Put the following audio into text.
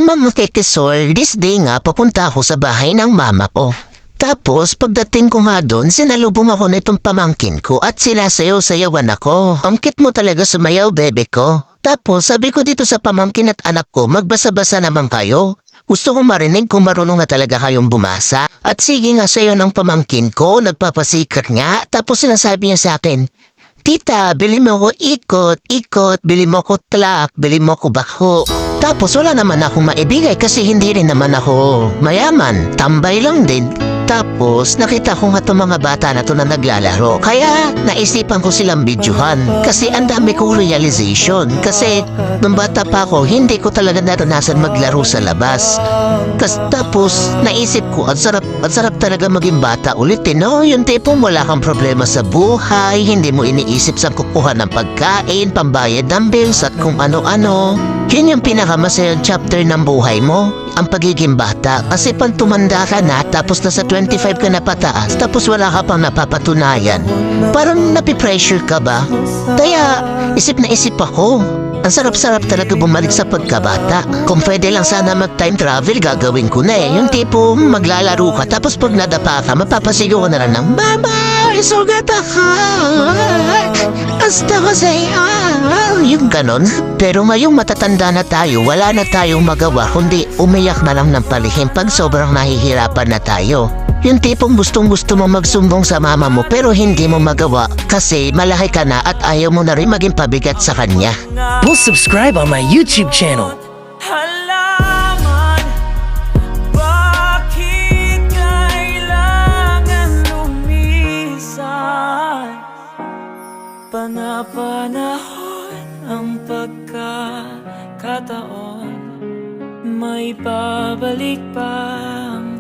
Ma'am Tete Sol, this day nga papunta ako sa bahay ng mama ko. Tapos pagdating ko nga doon, sinalubong ako nitong pamangkin ko at sinasayaw-sayawan ako. Ang cute mo talaga sumayaw, bebe ko. Tapos sabi ko dito sa pamangkin at anak ko, magbasa-basa naman kayo. Gusto kong marinig kung marunong na talaga kayong bumasa. At sige nga sa'yo ng pamangkin ko, nagpapasikat nga. Tapos sinasabi niya sa akin, Tita, bili mo ko ikot, bili mo ko tlak, bili mo ko bako. Tapos wala naman akong maibigay kasi hindi rin naman ako mayaman, tambay lang din. Tapos nakita ko nga itong mga bata na to na naglalaro. Kaya naisipan ko silang bidyuhan kasi ang dami kong realization. Kasi nung bata pa ako, hindi ko talaga naranasan maglaro sa labas. Tapos naisip ko, ang sarap talaga maging bata ulit no? Yung tipong wala kang problema sa buhay, hindi mo iniisip sa kukuha ng pagkain, pambayad ng bills at kung ano-ano. Yun yung pinakamasayang chapter ng buhay mo, ang pagiging bata. Kasi pag tumanda ka na, tapos nasa 25 ka na pataas, tapos wala ka pang napapatunayan, parang napipressure ka ba? Kaya isip na isip ako, ang sarap-sarap talaga bumalik sa pagkabata. Kung pwede lang sana mag-time travel, gagawin ko na eh. Yung tipo, maglalaro ka, tapos pag nadapa ka, mapapasigaw ka na lang ng, Mama, isugat ako! Gusto ko sa'yo! Yung ganon. Pero ngayong matatanda na tayo, wala na tayong magawa, kundi umiyak na lang ng palihim pag sobrang nahihirapan na tayo. Yung tipong gustong-gusto mo magsumbong sa mama mo pero hindi mo magawa kasi malaki ka na at ayaw mo na rin maging pabigat sa kanya. We'll subscribe on my YouTube channel. Halaman, bakit kailangan lumisan? Panapanahon ang pagkakataon, may babalik pa ang